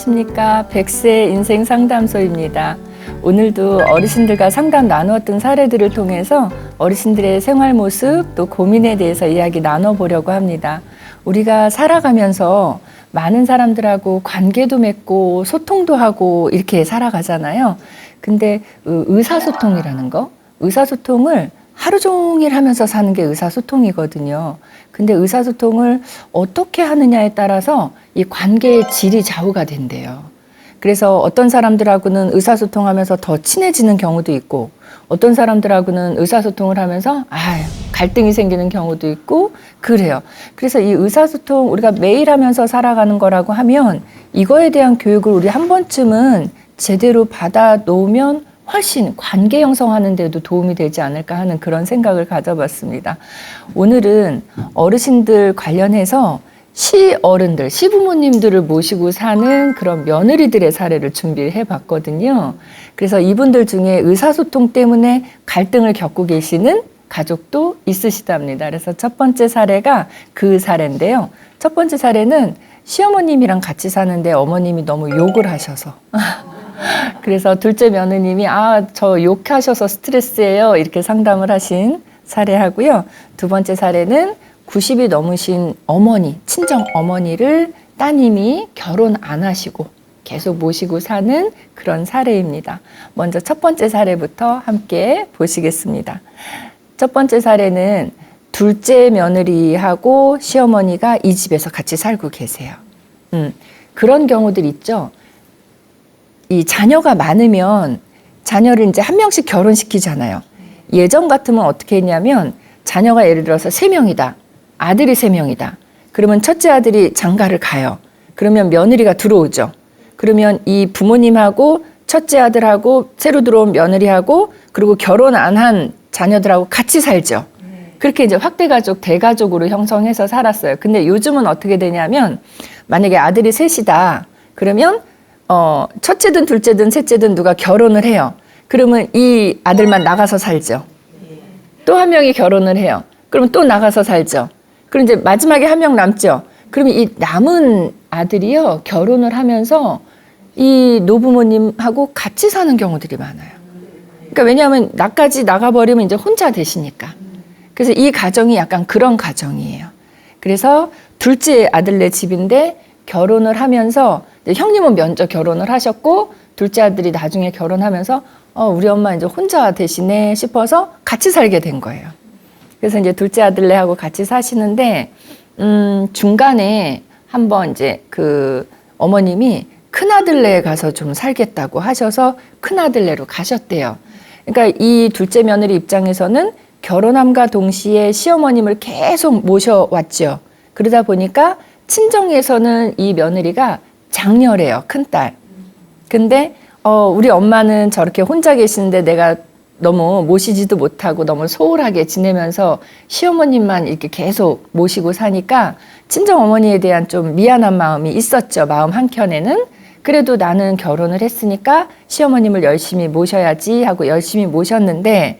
안녕하십니까. 100세 인생 상담소입니다. 오늘도 어르신들과 상담 나누었던 사례들을 통해서 어르신들의 생활 모습 또 고민에 대해서 이야기 나눠보려고 합니다. 우리가 살아가면서 많은 사람들하고 관계도 맺고 소통도 하고 이렇게 살아가잖아요. 근데 의사소통이라는 거, 의사소통을 하루 종일 하면서 사는 게 의사소통이거든요. 근데 의사소통을 어떻게 하느냐에 따라서 이 관계의 질이 좌우가 된대요. 그래서 어떤 사람들하고는 의사소통하면서 더 친해지는 경우도 있고 어떤 사람들하고는 의사소통을 하면서 갈등이 생기는 경우도 있고 그래요. 그래서 이 의사소통 우리가 매일 하면서 살아가는 거라고 하면 이거에 대한 교육을 우리 한 번쯤은 제대로 받아 놓으면 훨씬 관계 형성하는 데도 도움이 되지 않을까 하는 그런 생각을 가져봤습니다. 오늘은 어르신들 관련해서 시어른들, 시부모님들을 모시고 사는 그런 며느리들의 사례를 준비해 봤거든요. 그래서 이분들 중에 의사소통 때문에 갈등을 겪고 계시는 가족도 있으시답니다. 그래서 첫 번째 사례가 그 사례인데요. 첫 번째 사례는 시어머님이랑 같이 사는데 어머님이 너무 욕을 하셔서 그래서 둘째 며느님이 저 욕하셔서 스트레스예요 이렇게 상담을 하신 사례하고요. 두 번째 사례는 90이 넘으신 어머니, 친정 어머니를 따님이 결혼 안 하시고 계속 모시고 사는 그런 사례입니다. 먼저 첫 번째 사례부터 함께 보시겠습니다. 첫 번째 사례는 둘째 며느리하고 시어머니가 이 집에서 같이 살고 계세요. 그런 경우들 있죠. 이 자녀가 많으면 자녀를 이제 한 명씩 결혼시키잖아요. 예전 같으면 어떻게 했냐면 자녀가 예를 들어서 3명이다. 아들이 3명이다. 그러면 첫째 아들이 장가를 가요. 그러면 며느리가 들어오죠. 그러면 이 부모님하고 첫째 아들하고 새로 들어온 며느리하고 그리고 결혼 안 한 자녀들하고 같이 살죠. 그렇게 이제 확대가족, 대가족으로 형성해서 살았어요. 근데 요즘은 어떻게 되냐면 만약에 아들이 셋이다. 그러면 첫째든 둘째든 셋째든 누가 결혼을 해요. 그러면 이 아들만 나가서 살죠. 또 한 명이 결혼을 해요. 그러면 또 나가서 살죠. 그럼 이제 마지막에 한 명 남죠. 그러면 이 남은 아들이요, 결혼을 하면서 이 노부모님하고 같이 사는 경우들이 많아요. 그러니까 왜냐하면 나까지 나가버리면 이제 혼자 되시니까. 그래서 이 가정이 약간 그런 가정이에요. 그래서 둘째 아들네 집인데 결혼을 하면서 형님은 먼저 결혼을 하셨고 둘째 아들이 나중에 결혼하면서 우리 엄마 이제 혼자 되시네 싶어서 같이 살게 된 거예요. 그래서 이제 둘째 아들네하고 같이 사시는데 중간에 한번 이제 그 어머님이 큰아들네에 가서 좀 살겠다고 하셔서 큰아들네로 가셨대요. 그러니까 이 둘째 며느리 입장에서는 결혼함과 동시에 시어머님을 계속 모셔왔죠. 그러다 보니까 친정에서는 이 며느리가 장녀래요, 큰딸. 근데 우리 엄마는 저렇게 혼자 계시는데 내가 너무 모시지도 못하고 너무 소홀하게 지내면서 시어머님만 이렇게 계속 모시고 사니까 친정 어머니에 대한 좀 미안한 마음이 있었죠. 마음 한켠에는. 그래도 나는 결혼을 했으니까 시어머님을 열심히 모셔야지 하고 열심히 모셨는데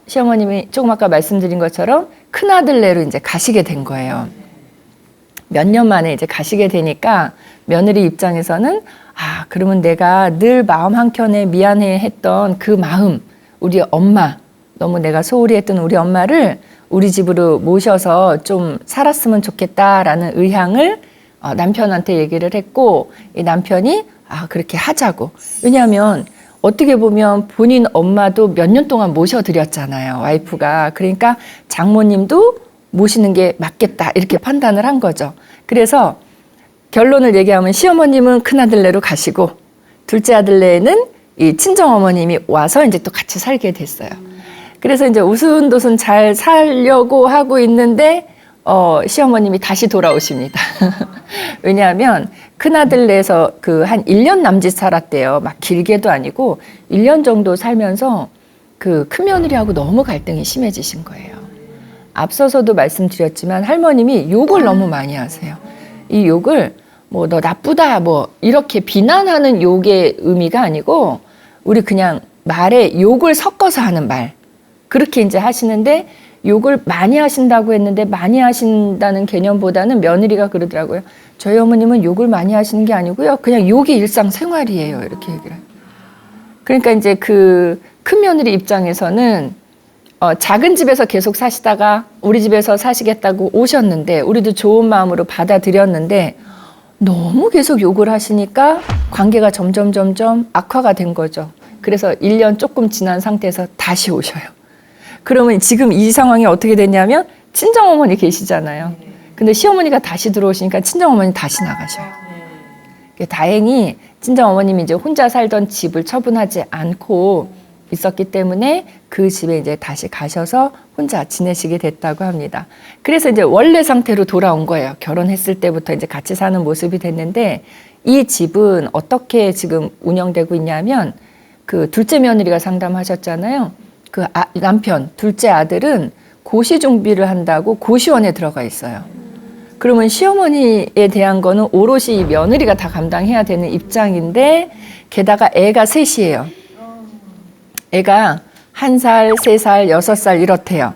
시어머님이 조금 아까 말씀드린 것처럼 큰아들네로 이제 가시게 된 거예요. 몇 년 만에 이제 가시게 되니까 며느리 입장에서는 그러면 내가 늘 마음 한켠에 미안해 했던 그 마음, 우리 엄마, 너무 내가 소홀히 했던 우리 엄마를 우리 집으로 모셔서 좀 살았으면 좋겠다라는 의향을 남편한테 얘기를 했고 이 남편이 그렇게 하자고. 왜냐하면 어떻게 보면 본인 엄마도 몇 년 동안 모셔드렸잖아요, 와이프가. 그러니까 장모님도 모시는 게 맞겠다 이렇게 판단을 한 거죠. 그래서 결론을 얘기하면 시어머님은 큰아들네로 가시고 둘째 아들네는 이 친정어머님이 와서 이제 또 같이 살게 됐어요. 그래서 이제 우순도순 잘 살려고 하고 있는데 시어머님이 다시 돌아오십니다. 왜냐하면 큰아들네에서 그 한 1년 남짓 살았대요. 막 길게도 아니고 1년 정도 살면서 그 큰며느리하고 너무 갈등이 심해지신 거예요. 앞서서도 말씀드렸지만 할머님이 욕을 너무 많이 하세요. 이 욕을 뭐 너 나쁘다 뭐 이렇게 비난하는 욕의 의미가 아니고 우리 그냥 말에 욕을 섞어서 하는 말. 그렇게 이제 하시는데 욕을 많이 하신다고 했는데 많이 하신다는 개념보다는 며느리가 그러더라고요. 저희 어머님은 욕을 많이 하시는 게 아니고요. 그냥 욕이 일상생활이에요. 이렇게 얘기를 해요. 그러니까 이제 그 큰 며느리 입장에서는 작은 집에서 계속 사시다가 우리 집에서 사시겠다고 오셨는데 우리도 좋은 마음으로 받아들였는데 너무 계속 욕을 하시니까 관계가 점점 악화가 된 거죠. 그래서 1년 조금 지난 상태에서 다시 오셔요. 그러면 지금 이 상황이 어떻게 됐냐면 친정어머니 계시잖아요. 근데 시어머니가 다시 들어오시니까 친정어머니 다시 나가셔요. 다행히 친정어머님이 이제 혼자 살던 집을 처분하지 않고 있었기 때문에 그 집에 이제 다시 가셔서 혼자 지내시게 됐다고 합니다. 그래서 이제 원래 상태로 돌아온 거예요. 결혼했을 때부터 이제 같이 사는 모습이 됐는데 이 집은 어떻게 지금 운영되고 있냐면 그 둘째 며느리가 상담하셨잖아요. 그 남편, 둘째 아들은 고시 준비를 한다고 고시원에 들어가 있어요. 그러면 시어머니에 대한 거는 오롯이 며느리가 다 감당해야 되는 입장인데 게다가 애가 셋이에요. 애가 1살, 3살, 6살 이렇대요.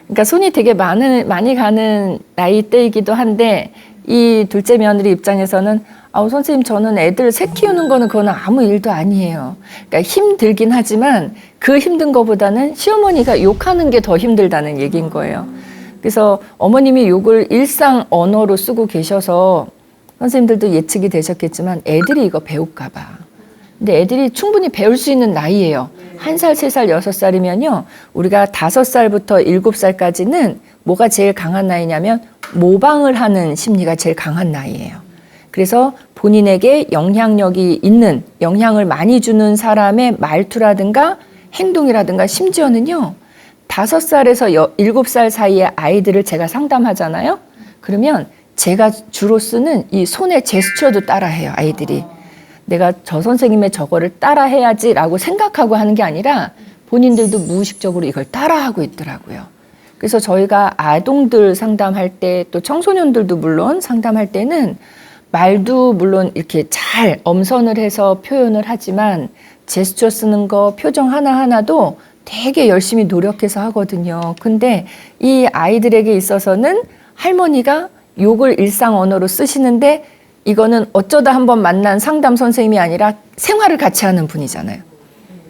그러니까 손이 되게 많이 가는 나이대이기도 한데 이 둘째 며느리 입장에서는 선생님 저는 애들 셋 키우는 거는 그건 아무 일도 아니에요. 그러니까 힘들긴 하지만 그 힘든 거보다는 시어머니가 욕하는 게 더 힘들다는 얘기인 거예요. 그래서 어머님이 욕을 일상 언어로 쓰고 계셔서 선생님들도 예측이 되셨겠지만 애들이 이거 배울까 봐. 근데 애들이 충분히 배울 수 있는 나이예요. 1살, 3살, 6살이면요. 우리가 5살부터 7살까지는 뭐가 제일 강한 나이냐면 모방을 하는 심리가 제일 강한 나이예요. 그래서 본인에게 영향력이 있는, 영향을 많이 주는 사람의 말투라든가 행동이라든가 심지어는요. 5살에서 7살 사이의 아이들을 제가 상담하잖아요. 그러면 제가 주로 쓰는 이 손의 제스처도 따라해요, 아이들이. 내가 저 선생님의 저거를 따라해야지 라고 생각하고 하는 게 아니라 본인들도 무의식적으로 이걸 따라하고 있더라고요. 그래서 저희가 아동들 상담할 때 또 청소년들도 물론 상담할 때는 말도 물론 이렇게 잘 엄선을 해서 표현을 하지만 제스처 쓰는 거, 표정 하나하나도 되게 열심히 노력해서 하거든요. 근데 이 아이들에게 있어서는 할머니가 욕을 일상 언어로 쓰시는데 이거는 어쩌다 한번 만난 상담 선생님이 아니라 생활을 같이 하는 분이잖아요.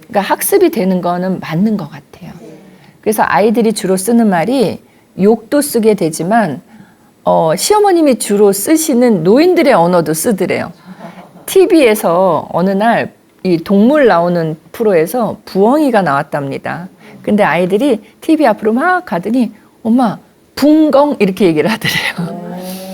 그러니까 학습이 되는 거는 맞는 것 같아요. 그래서 아이들이 주로 쓰는 말이 욕도 쓰게 되지만 시어머님이 주로 쓰시는 노인들의 언어도 쓰더래요. TV에서 어느 날 이 동물 나오는 프로에서 부엉이가 나왔답니다. 근데 아이들이 TV 앞으로 막 가더니 엄마 붕엉 이렇게 얘기를 하더래요.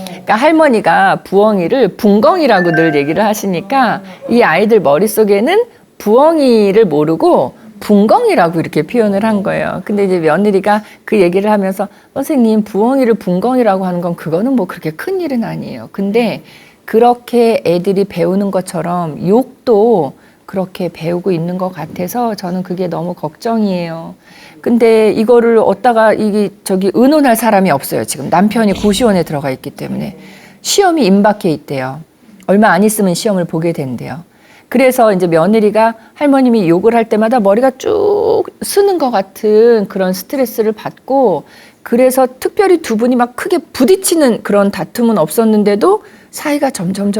그러니까 할머니가 부엉이를 붕엉이라고 늘 얘기를 하시니까 이 아이들 머릿속에는 부엉이를 모르고 붕엉이라고 이렇게 표현을 한 거예요. 근데 이제 며느리가 그 얘기를 하면서 선생님 부엉이를 붕엉이라고 하는 건 그거는 뭐 그렇게 큰 일은 아니에요. 근데 그렇게 애들이 배우는 것처럼 욕도 그렇게 배우고 있는 것 같아서 저는 그게 너무 걱정이에요. 근데 이거를 얻다가 의논할 사람이 없어요. 지금 남편이 고시원에 들어가 있기 때문에 시험이 임박해 있대요. 얼마 안 있으면 시험을 보게 된대요. 그래서 이제 며느리가 할머님이 욕을 할 때마다 머리가 쭉 쓰는 것 같은 그런 스트레스를 받고 그래서 특별히 두 분이 막 크게 부딪히는 그런 다툼은 없었는데도 사이가 점점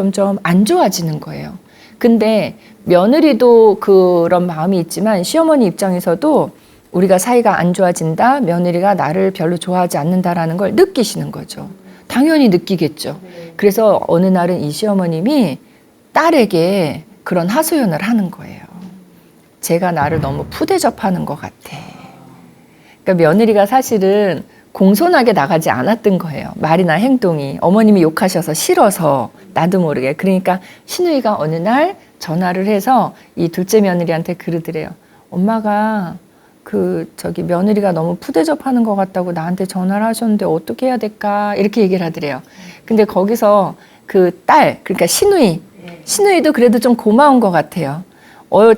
안 좋아지는 거예요. 근데 며느리도 그런 마음이 있지만 시어머니 입장에서도 우리가 사이가 안 좋아진다, 며느리가 나를 별로 좋아하지 않는다라는 걸 느끼시는 거죠. 당연히 느끼겠죠. 그래서 어느 날은 이 시어머님이 딸에게 그런 하소연을 하는 거예요. 제가 나를 너무 푸대접하는 것 같아. 그러니까 며느리가 사실은 공손하게 나가지 않았던 거예요. 말이나 행동이. 어머님이 욕하셔서 싫어서 나도 모르게. 그러니까 시누이가 어느 날 전화를 해서 이 둘째 며느리한테 그러더래요. 엄마가 며느리가 너무 푸대접하는 것 같다고 나한테 전화를 하셨는데 어떻게 해야 될까? 이렇게 얘기를 하더래요. 근데 거기서 그 딸, 그러니까 시누이도 그래도 좀 고마운 것 같아요.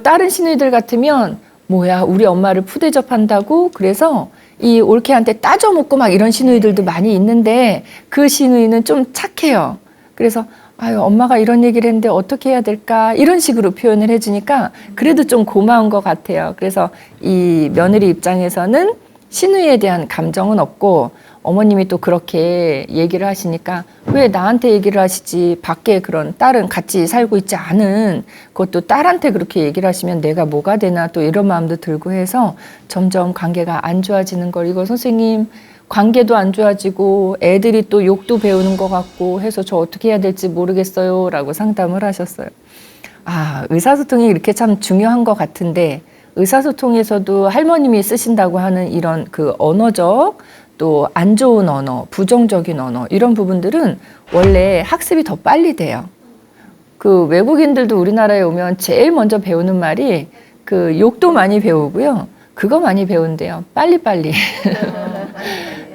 다른 시누이들 같으면 뭐야, 우리 엄마를 푸대접한다고? 그래서 이 올케한테 따져먹고 막 이런 시누이들도 많이 있는데 그 시누이는 좀 착해요. 그래서 아유, 엄마가 이런 얘기를 했는데 어떻게 해야 될까? 이런 식으로 표현을 해주니까 그래도 좀 고마운 것 같아요. 그래서 이 며느리 입장에서는 시누이에 대한 감정은 없고 어머님이 또 그렇게 얘기를 하시니까 왜 나한테 얘기를 하시지? 밖에 그런 딸은 같이 살고 있지 않은 그것도 딸한테 그렇게 얘기를 하시면 내가 뭐가 되나 또 이런 마음도 들고 해서 점점 관계가 안 좋아지는 걸 이거 선생님 관계도 안 좋아지고 애들이 또 욕도 배우는 것 같고 해서 저 어떻게 해야 될지 모르겠어요 라고 상담을 하셨어요. 아, 의사소통이 이렇게 참 중요한 것 같은데 의사소통에서도 할머님이 쓰신다고 하는 이런 그 언어적 또 안 좋은 언어, 부정적인 언어 이런 부분들은 원래 학습이 더 빨리 돼요. 그 외국인들도 우리나라에 오면 제일 먼저 배우는 말이 그 욕도 많이 배우고요. 그거 많이 배운대요. 빨리빨리.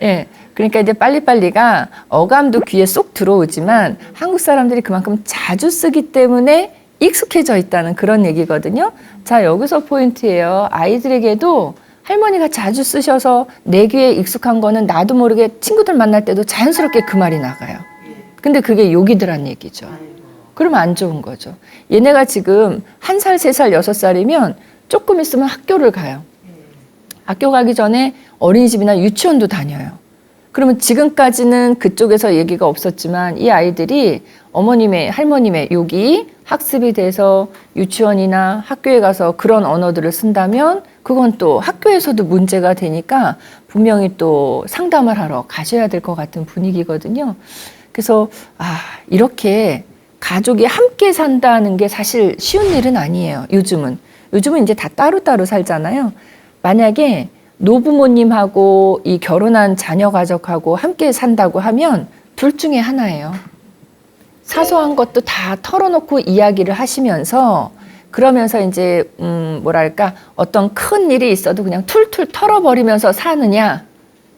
예. 그러니까 이제 빨리빨리가 어감도 귀에 쏙 들어오지만 한국 사람들이 그만큼 자주 쓰기 때문에 익숙해져 있다는 그런 얘기거든요. 자, 여기서 포인트예요. 아이들에게도 할머니가 자주 쓰셔서 내 귀에 익숙한 거는 나도 모르게 친구들 만날 때도 자연스럽게 그 말이 나가요. 근데 그게 욕이더란 얘기죠. 그러면 안 좋은 거죠. 얘네가 지금 1살, 3살, 6살이면 조금 있으면 학교를 가요. 학교 가기 전에 어린이집이나 유치원도 다녀요. 그러면 지금까지는 그쪽에서 얘기가 없었지만 이 아이들이 어머님의, 할머님의 욕이 학습이 돼서 유치원이나 학교에 가서 그런 언어들을 쓴다면 그건 또 학교에서도 문제가 되니까 분명히 또 상담을 하러 가셔야 될 것 같은 분위기거든요. 그래서 이렇게 가족이 함께 산다는 게 사실 쉬운 일은 아니에요. 요즘은 이제 다 따로따로 살잖아요. 만약에 노부모님하고 이 결혼한 자녀 가족하고 함께 산다고 하면 둘 중에 하나예요. 사소한 것도 다 털어놓고 이야기를 하시면서 그러면서 이제 뭐랄까 어떤 큰 일이 있어도 그냥 툴툴 털어버리면서 사느냐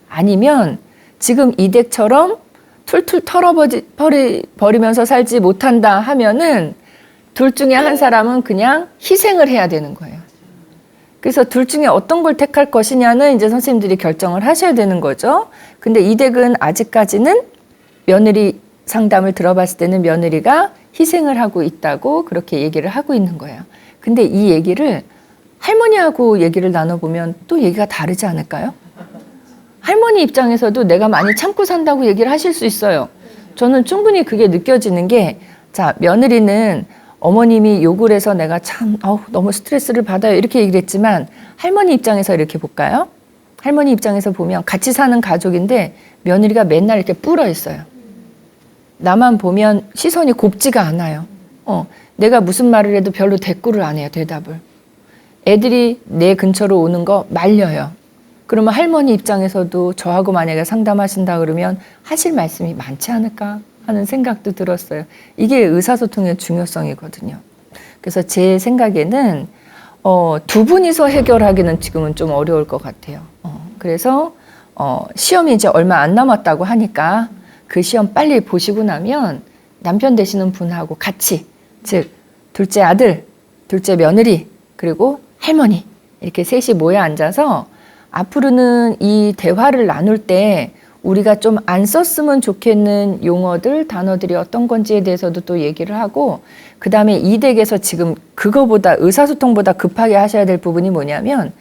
아니면 지금 이 댁처럼 툴툴 털어버리면서 살지 못한다 하면은 둘 중에 한 사람은 그냥 희생을 해야 되는 거예요. 그래서 둘 중에 어떤 걸 택할 것이냐는 이제 선생님들이 결정을 하셔야 되는 거죠. 근데 이 댁은 아직까지는 며느리 상담을 들어봤을 때는 며느리가 희생을 하고 있다고 그렇게 얘기를 하고 있는 거예요. 근데 이 얘기를 할머니하고 얘기를 나눠보면 또 얘기가 다르지 않을까요? 할머니 입장에서도 내가 많이 참고 산다고 얘기를 하실 수 있어요. 저는 충분히 그게 느껴지는 게, 자, 며느리는 어머님이 욕을 해서 내가 참 너무 스트레스를 받아요 이렇게 얘기를 했지만 할머니 입장에서 이렇게 볼까요? 할머니 입장에서 보면 같이 사는 가족인데 며느리가 맨날 이렇게 뿔어 있어요. 나만 보면 시선이 곱지가 않아요. 내가 무슨 말을 해도 별로 대꾸를 안 해요, 대답을. 애들이 내 근처로 오는 거 말려요. 그러면 할머니 입장에서도 저하고 만약에 상담하신다 그러면 하실 말씀이 많지 않을까 하는 생각도 들었어요. 이게 의사소통의 중요성이거든요. 그래서 제 생각에는 두 분이서 해결하기는 지금은 좀 어려울 것 같아요. 그래서 시험이 이제 얼마 안 남았다고 하니까 그 시험 빨리 보시고 나면 남편 되시는 분하고 같이, 즉 둘째 아들, 둘째 며느리, 그리고 할머니 이렇게 셋이 모여 앉아서 앞으로는 이 대화를 나눌 때 우리가 좀 안 썼으면 좋겠는 용어들, 단어들이 어떤 건지에 대해서도 또 얘기를 하고, 그 다음에 이 댁에서 지금 그거보다 의사소통보다 급하게 하셔야 될 부분이 뭐냐면,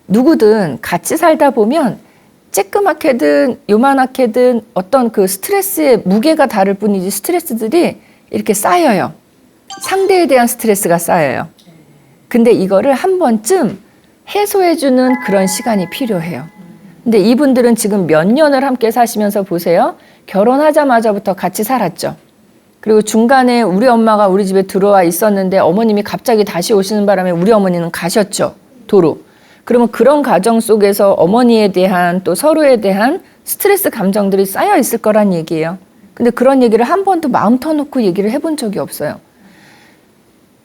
누구든 같이 살다 보면 쬐끄맣게든 요만하게든 어떤 그 스트레스의 무게가 다를 뿐이지 스트레스들이 이렇게 쌓여요. 상대에 대한 스트레스가 쌓여요. 근데 이거를 한 번쯤 해소해주는 그런 시간이 필요해요. 근데 이분들은 지금 몇 년을 함께 사시면서 보세요. 결혼하자마자부터 같이 살았죠. 그리고 중간에 우리 엄마가 우리 집에 들어와 있었는데 어머님이 갑자기 다시 오시는 바람에 우리 어머니는 가셨죠. 도로. 그러면 그런 가정 속에서 어머니에 대한 또 서로에 대한 스트레스 감정들이 쌓여 있을 거란 얘기예요. 근데 그런 얘기를 한 번도 마음 터놓고 얘기를 해본 적이 없어요.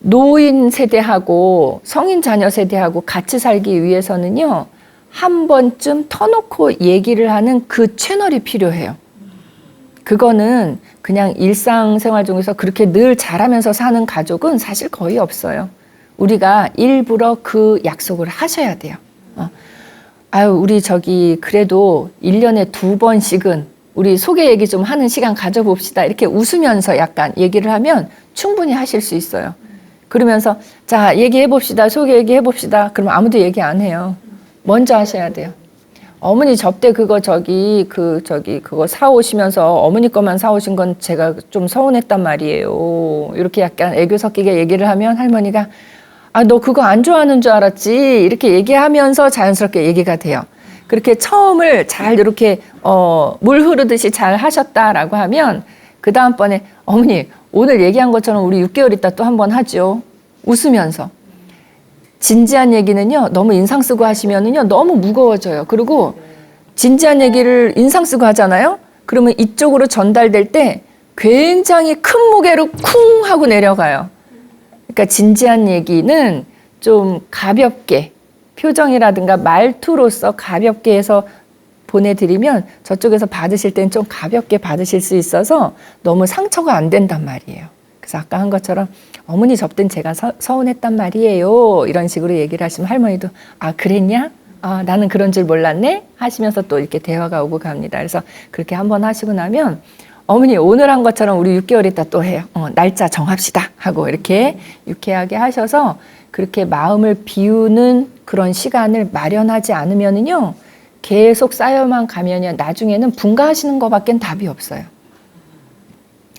노인 세대하고 성인 자녀 세대하고 같이 살기 위해서는요. 한 번쯤 터놓고 얘기를 하는 그 채널이 필요해요. 그거는 그냥 일상생활 중에서 그렇게 늘 잘하면서 사는 가족은 사실 거의 없어요. 우리가 일부러 그 약속을 하셔야 돼요. 우리 그래도 1년에 2번씩은 우리 소개 얘기 좀 하는 시간 가져봅시다. 이렇게 웃으면서 약간 얘기를 하면 충분히 하실 수 있어요. 그러면서 자, 얘기해 봅시다. 소개 얘기해 봅시다. 그러면 아무도 얘기 안 해요. 먼저 하셔야 돼요. 어머니 접대 그거 그거 사오시면서 어머니 것만 사오신 건 제가 좀 서운했단 말이에요. 이렇게 약간 애교 섞이게 얘기를 하면 할머니가 아, 너 그거 안 좋아하는 줄 알았지. 이렇게 얘기하면서 자연스럽게 얘기가 돼요. 그렇게 처음을 잘 이렇게 물 흐르듯이 잘 하셨다라고 하면 그 다음번에 어머니 오늘 얘기한 것처럼 우리 6개월 있다 또 한 번 하죠. 웃으면서. 진지한 얘기는요, 너무 인상 쓰고 하시면은요, 너무 무거워져요. 그리고 진지한 얘기를 인상 쓰고 하잖아요? 그러면 이쪽으로 전달될 때 굉장히 큰 무게로 쿵 하고 내려가요. 그러니까 진지한 얘기는 좀 가볍게, 표정이라든가 말투로서 가볍게 해서 보내드리면 저쪽에서 받으실 땐 좀 가볍게 받으실 수 있어서 너무 상처가 안 된단 말이에요. 그래서 아까 한 것처럼 어머니 접대는 제가 서운했단 말이에요. 이런 식으로 얘기를 하시면 할머니도 아 그랬냐? 아 나는 그런 줄 몰랐네? 하시면서 또 이렇게 대화가 오고 갑니다. 그래서 그렇게 한번 하시고 나면 어머니 오늘 한 것처럼 우리 6개월 있다 또 해요. 날짜 정합시다 하고 이렇게 유쾌하게 하셔서 그렇게 마음을 비우는 그런 시간을 마련하지 않으면은요 계속 쌓여만 가면요 나중에는 분가하시는 것밖엔 답이 없어요.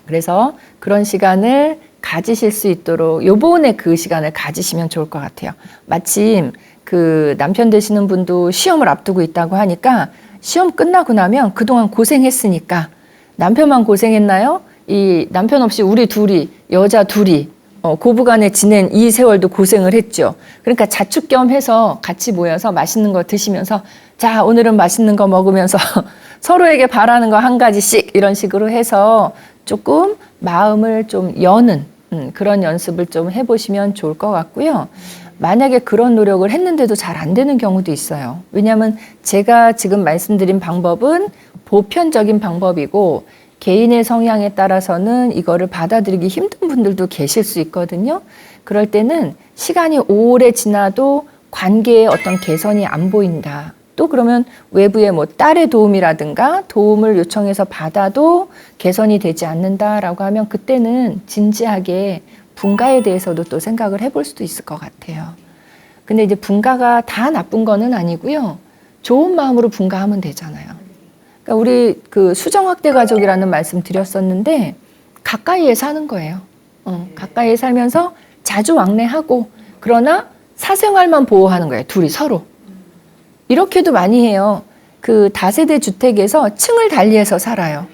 그래서 그런 시간을 가지실 수 있도록 요번에 그 시간을 가지시면 좋을 것 같아요. 마침 그 남편 되시는 분도 시험을 앞두고 있다고 하니까 시험 끝나고 나면 그동안 고생했으니까 남편만 고생했나요? 이 남편 없이 우리 둘이 여자 둘이 고부간에 지낸 이 세월도 고생을 했죠. 그러니까 자축 겸 해서 같이 모여서 맛있는 거 드시면서 자 오늘은 맛있는 거 먹으면서 서로에게 바라는 거 한 가지씩 이런 식으로 해서 조금 마음을 좀 여는 그런 연습을 좀 해보시면 좋을 것 같고요. 만약에 그런 노력을 했는데도 잘 안 되는 경우도 있어요. 왜냐하면 제가 지금 말씀드린 방법은 보편적인 방법이고 개인의 성향에 따라서는 이거를 받아들이기 힘든 분들도 계실 수 있거든요. 그럴 때는 시간이 오래 지나도 관계에 어떤 개선이 안 보인다. 또 그러면 외부의 뭐 딸의 도움이라든가 도움을 요청해서 받아도 개선이 되지 않는다라고 하면 그때는 진지하게 분가에 대해서도 또 생각을 해볼 수도 있을 것 같아요. 근데 이제 분가가 다 나쁜 거는 아니고요. 좋은 마음으로 분가하면 되잖아요. 그러니까 우리 그 수정확대 가족이라는 말씀 드렸었는데 가까이에 사는 거예요. 가까이에 살면서 자주 왕래하고 그러나 사생활만 보호하는 거예요. 둘이 서로. 이렇게도 많이 해요. 그 다세대 주택에서 층을 달리해서 살아요.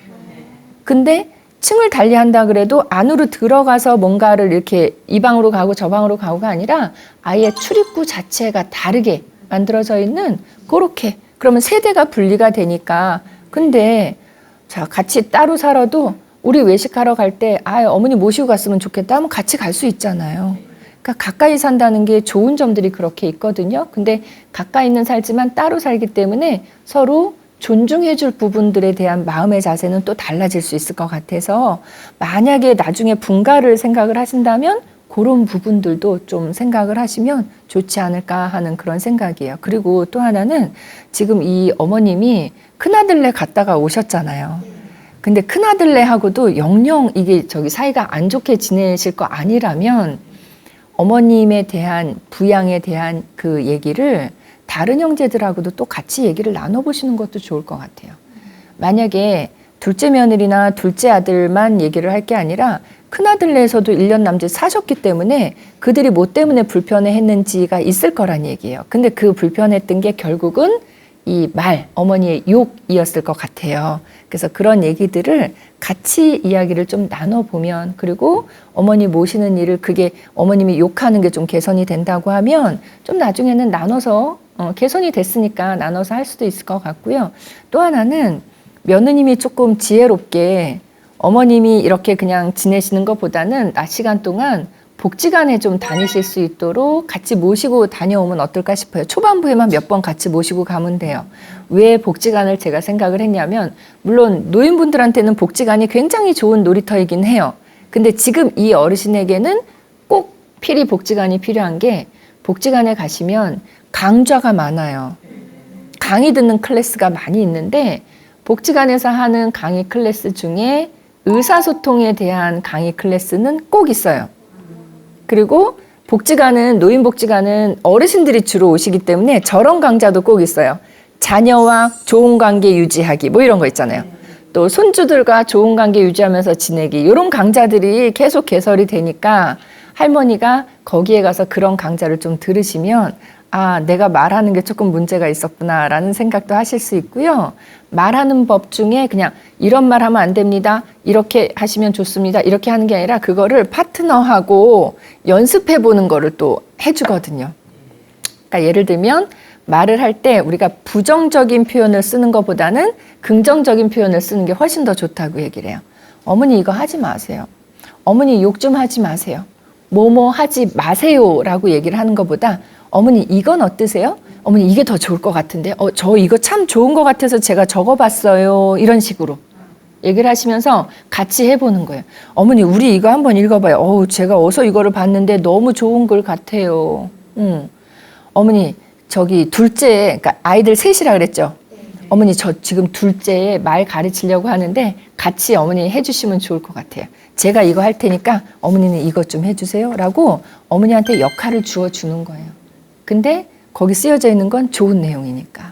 근데 층을 달리한다 그래도 안으로 들어가서 뭔가를 이렇게 이 방으로 가고 저 방으로 가고가 아니라 아예 출입구 자체가 다르게 만들어져 있는 그렇게 그러면 세대가 분리가 되니까 근데 자 같이 따로 살아도 우리 외식하러 갈 때 어머니 모시고 갔으면 좋겠다 하면 같이 갈 수 있잖아요. 그러니까 가까이 산다는 게 좋은 점들이 그렇게 있거든요. 근데 가까이는 살지만 따로 살기 때문에 서로 존중해 줄 부분들에 대한 마음의 자세는 또 달라질 수 있을 것 같아서 만약에 나중에 분가를 생각을 하신다면 그런 부분들도 좀 생각을 하시면 좋지 않을까 하는 그런 생각이에요. 그리고 또 하나는 지금 이 어머님이 큰아들네 갔다가 오셨잖아요. 근데 큰아들네하고도 영영 이게 사이가 안 좋게 지내실 거 아니라면 어머님에 대한 부양에 대한 그 얘기를 다른 형제들하고도 또 같이 얘기를 나눠보시는 것도 좋을 것 같아요. 만약에 둘째 며느리나 둘째 아들만 얘기를 할 게 아니라 큰아들네에서도 1년 남짓 사셨기 때문에 그들이 뭐 때문에 불편해했는지가 있을 거란 얘기예요. 근데 그 불편했던 게 결국은 이 어머니의 욕이었을 것 같아요. 그래서 그런 얘기들을 같이 이야기를 좀 나눠보면 그리고 어머니 모시는 일을 그게 어머님이 욕하는 게 좀 개선이 된다고 하면 좀 나중에는 나눠서 개선이 됐으니까 나눠서 할 수도 있을 것 같고요. 또 하나는 며느님이 조금 지혜롭게 어머님이 이렇게 그냥 지내시는 것보다는 낮 시간 동안 복지관에 좀 다니실 수 있도록 같이 모시고 다녀오면 어떨까 싶어요. 초반부에만 몇 번 같이 모시고 가면 돼요. 왜 복지관을 제가 생각을 했냐면 물론 노인분들한테는 복지관이 굉장히 좋은 놀이터이긴 해요. 근데 지금 이 어르신에게는 꼭 필히 복지관이 필요한 게 복지관에 가시면 강좌가 많아요. 강의 듣는 클래스가 많이 있는데 복지관에서 하는 강의 클래스 중에 의사소통에 대한 강의 클래스는 꼭 있어요. 그리고 복지관은, 노인복지관은 어르신들이 주로 오시기 때문에 저런 강좌도 꼭 있어요. 자녀와 좋은 관계 유지하기 뭐 이런 거 있잖아요. 또 손주들과 좋은 관계 유지하면서 지내기 이런 강좌들이 계속 개설이 되니까 할머니가 거기에 가서 그런 강좌를 좀 들으시면 아, 내가 말하는 게 조금 문제가 있었구나 라는 생각도 하실 수 있고요. 말하는 법 중에 그냥 이런 말 하면 안 됩니다. 이렇게 하시면 좋습니다. 이렇게 하는 게 아니라 그거를 파트너하고 연습해 보는 거를 또 해주거든요. 그러니까 예를 들면 말을 할 때 우리가 부정적인 표현을 쓰는 것보다는 긍정적인 표현을 쓰는 게 훨씬 더 좋다고 얘기를 해요. 어머니 이거 하지 마세요. 어머니 욕 좀 하지 마세요. 뭐뭐 하지 마세요 라고 얘기를 하는 것보다 어머니 이건 어떠세요? 어머니 이게 더 좋을 것 같은데 저 이거 참 좋은 것 같아서 제가 적어봤어요. 이런 식으로 얘기를 하시면서 같이 해보는 거예요. 어머니 우리 이거 한번 읽어봐요. 제가 어서 이거를 봤는데 너무 좋은 글 같아요. 어머니 저기 둘째, 그러니까 아이들 셋이라 그랬죠. 어머니 저 지금 둘째 말 가르치려고 하는데 같이 어머니 해주시면 좋을 것 같아요. 제가 이거 할 테니까 어머니는 이것 좀 해주세요 라고 어머니한테 역할을 주어주는 거예요. 근데 거기 쓰여져 있는 건 좋은 내용이니까.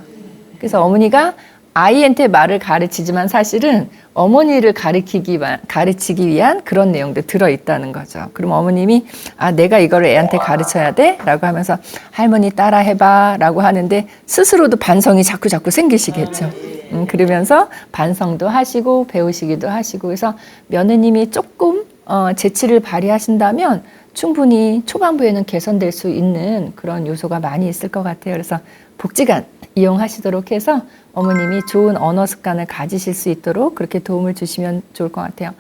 그래서 어머니가 아이한테 말을 가르치지만 사실은 어머니를 가르치기 위한 그런 내용도 들어있다는 거죠. 그럼 어머님이 아 내가 이거를 애한테 가르쳐야 돼? 라고 하면서 할머니 따라 해봐 라고 하는데 스스로도 반성이 자꾸 생기시겠죠. 그러면서 반성도 하시고 배우시기도 하시고 그래서 며느님이 조금 재치를 발휘하신다면 충분히 초반부에는 개선될 수 있는 그런 요소가 많이 있을 것 같아요. 그래서 복지관 이용하시도록 해서 어머님이 좋은 언어 습관을 가지실 수 있도록 그렇게 도움을 주시면 좋을 것 같아요.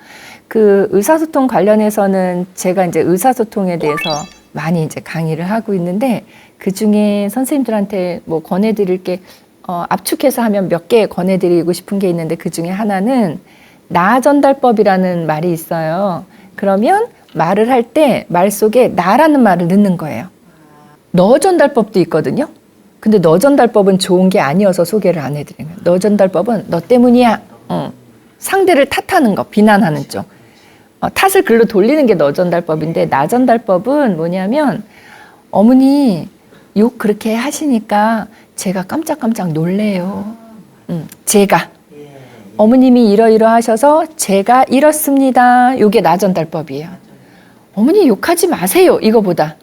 그 의사소통 관련해서는 제가 이제 의사소통에 대해서 많이 이제 강의를 하고 있는데 그 중에 선생님들한테 뭐 권해드릴 게 압축해서 하면 몇 개 권해드리고 싶은 게 있는데 그 중에 하나는 나 전달법이라는 말이 있어요. 그러면 말을 할 때 말 속에 나라는 말을 넣는 거예요. 너 전달법도 있거든요. 근데 너 전달법은 좋은 게 아니어서 소개를 안 해드리는 거예요. 너 전달법은 너 때문이야. 상대를 탓하는 거, 비난하는 쪽. 탓을 글로 돌리는 게 너 전달법인데 나 전달법은 뭐냐면 어머니 욕 그렇게 하시니까 제가 깜짝깜짝 놀래요. 제가. 어머님이 이러이러하셔서 제가 이렇습니다. 요게 나 전달법이에요. 어머니 욕하지 마세요. 이거보다.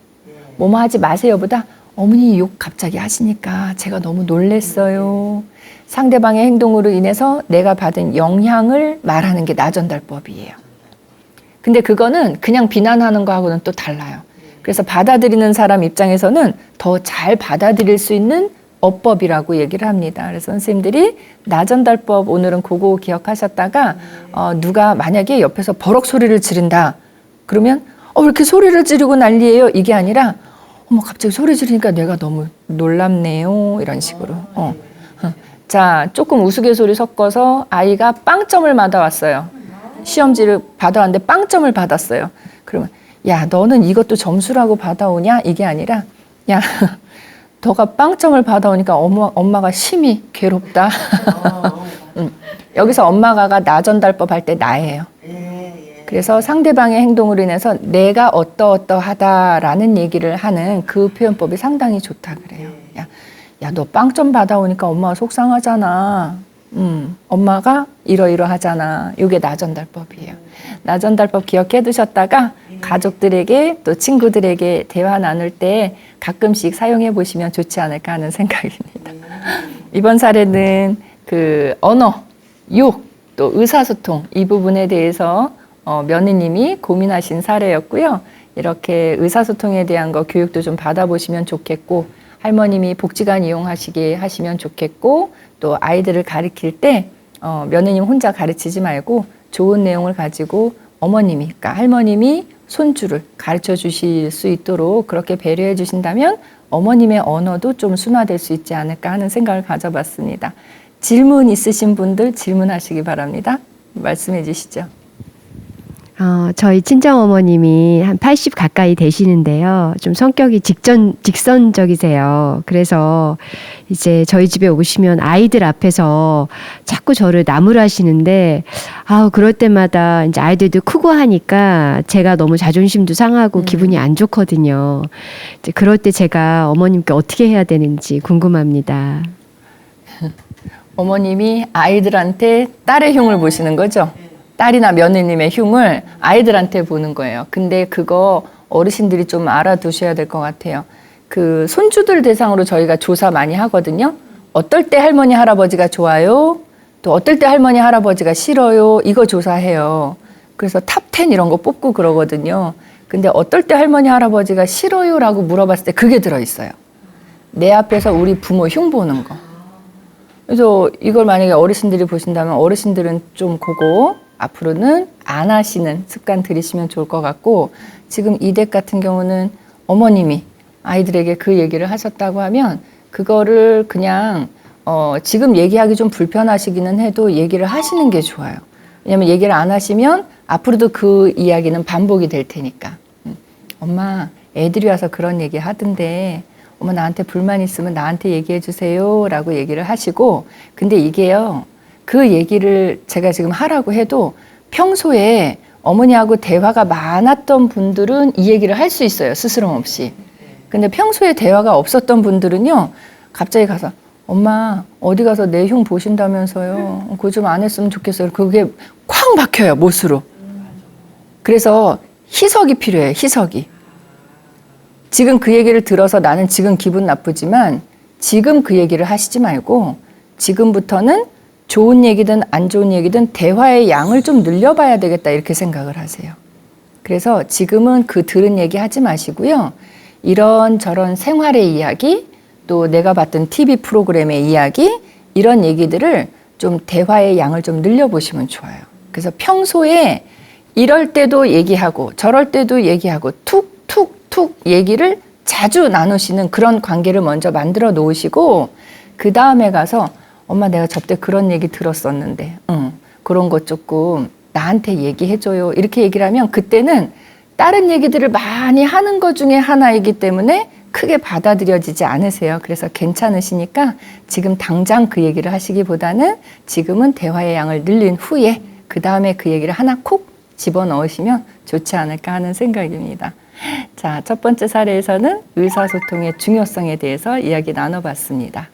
뭐뭐 하지 마세요보다 어머니 욕 갑자기 하시니까 제가 너무 놀랬어요. 상대방의 행동으로 인해서 내가 받은 영향을 말하는 게 나 전달법이에요. 근데 그거는 그냥 비난하는 거하고는 또 달라요. 그래서 받아들이는 사람 입장에서는 더 잘 받아들일 수 있는 어법이라고 얘기를 합니다. 그래서 선생님들이 나 전달법 오늘은 그거 기억하셨다가 누가 만약에 옆에서 버럭 소리를 지른다. 그러면 왜 이렇게 소리를 지르고 난리예요? 이게 아니라 갑자기 소리 지르니까 내가 너무 놀랍네요. 이런 식으로. 자, 조금 우스갯소리 섞어서 아이가 빵점을 받아왔어요. 시험지를 받아왔는데 빵점을 받았어요. 그러면 야, 너는 이것도 점수라고 받아오냐? 이게 아니라 야, 너가 빵점을 받아오니까 엄마가 심히 괴롭다. 여기서 엄마가 나 전달법 할 때 나예요. 그래서 상대방의 행동으로 인해서 내가 어떠어떠하다라는 얘기를 하는 그 표현법이 상당히 좋다 그래요. 야, 너 빵점 받아오니까 엄마가 속상하잖아. 엄마가 이러이러하잖아. 이게 나 전달법이에요. 나 전달법 기억해 두셨다가 가족들에게 또 친구들에게 대화 나눌 때 가끔씩 사용해 보시면 좋지 않을까 하는 생각입니다. 이번 사례는 그 언어, 욕, 또 의사소통 이 부분에 대해서 며느님이 고민하신 사례였고요. 이렇게 의사소통에 대한 거 교육도 좀 받아보시면 좋겠고 할머님이 복지관 이용하시게 하시면 좋겠고 또 아이들을 가르칠 때 며느님 혼자 가르치지 말고 좋은 내용을 가지고 어머님이, 그러니까 할머님이 손주를 가르쳐 주실 수 있도록 그렇게 배려해 주신다면 어머님의 언어도 좀 순화될 수 있지 않을까 하는 생각을 가져봤습니다. 질문 있으신 분들 질문하시기 바랍니다. 말씀해 주시죠. 저희 친정어머님이 한 80 가까이 되시는데요. 좀 성격이 직선적이세요. 그래서 이제 저희 집에 오시면 아이들 앞에서 자꾸 저를 나무라시는데, 그럴 때마다 이제 아이들도 크고 하니까 제가 너무 자존심도 상하고 기분이 안 좋거든요. 이제 그럴 때 제가 어머님께 어떻게 해야 되는지 궁금합니다. 어머님이 아이들한테 딸의 흉을 보시는 거죠? 딸이나 며느님의 흉을 아이들한테 보는 거예요. 근데 그거 어르신들이 좀 알아두셔야 될 것 같아요. 그 손주들 대상으로 저희가 조사 많이 하거든요. 어떨 때 할머니 할아버지가 좋아요? 또 어떨 때 할머니 할아버지가 싫어요? 이거 조사해요. 그래서 탑10 이런 거 뽑고 그러거든요. 근데 어떨 때 할머니 할아버지가 싫어요? 라고 물어봤을 때 그게 들어있어요. 내 앞에서 우리 부모 흉 보는 거. 그래서 이걸 만약에 어르신들이 보신다면 어르신들은 좀 그거 앞으로는 안 하시는 습관 들이시면 좋을 것 같고, 지금 이 댁 같은 경우는 어머님이 아이들에게 그 얘기를 하셨다고 하면 그거를 그냥 지금 얘기하기 좀 불편하시기는 해도 얘기를 하시는 게 좋아요. 왜냐면 얘기를 안 하시면 앞으로도 그 이야기는 반복이 될 테니까. 엄마, 애들이 와서 그런 얘기 하던데 엄마 나한테 불만 있으면 나한테 얘기해 주세요 라고 얘기를 하시고, 근데 이게요, 그 얘기를 제가 지금 하라고 해도 평소에 어머니하고 대화가 많았던 분들은 이 얘기를 할 수 있어요, 스스럼 없이. 근데 평소에 대화가 없었던 분들은요, 갑자기 가서 엄마 어디 가서 내 흉 보신다면서요, 그거 좀 안 했으면 좋겠어요. 그게 쾅 박혀요, 못으로. 그래서 희석이 필요해요, 희석이. 지금 그 얘기를 들어서 나는 지금 기분 나쁘지만 지금 그 얘기를 하시지 말고 지금부터는 좋은 얘기든 안 좋은 얘기든 대화의 양을 좀 늘려봐야 되겠다, 이렇게 생각을 하세요. 그래서 지금은 그 들은 얘기 하지 마시고요. 이런저런 생활의 이야기, 또 내가 봤던 TV 프로그램의 이야기, 이런 얘기들을 좀 대화의 양을 좀 늘려보시면 좋아요. 그래서 평소에 이럴 때도 얘기하고 저럴 때도 얘기하고 툭툭툭 얘기를 자주 나누시는 그런 관계를 먼저 만들어 놓으시고, 그 다음에 가서 엄마 내가 저때 그런 얘기 들었었는데 그런 거 조금 나한테 얘기해줘요, 이렇게 얘기를 하면 그때는 다른 얘기들을 많이 하는 것 중에 하나이기 때문에 크게 받아들여지지 않으세요. 그래서 괜찮으시니까 지금 당장 그 얘기를 하시기보다는 지금은 대화의 양을 늘린 후에 그 다음에 그 얘기를 하나 콕 집어넣으시면 좋지 않을까 하는 생각입니다. 자, 첫 번째 사례에서는 의사소통의 중요성에 대해서 이야기 나눠봤습니다.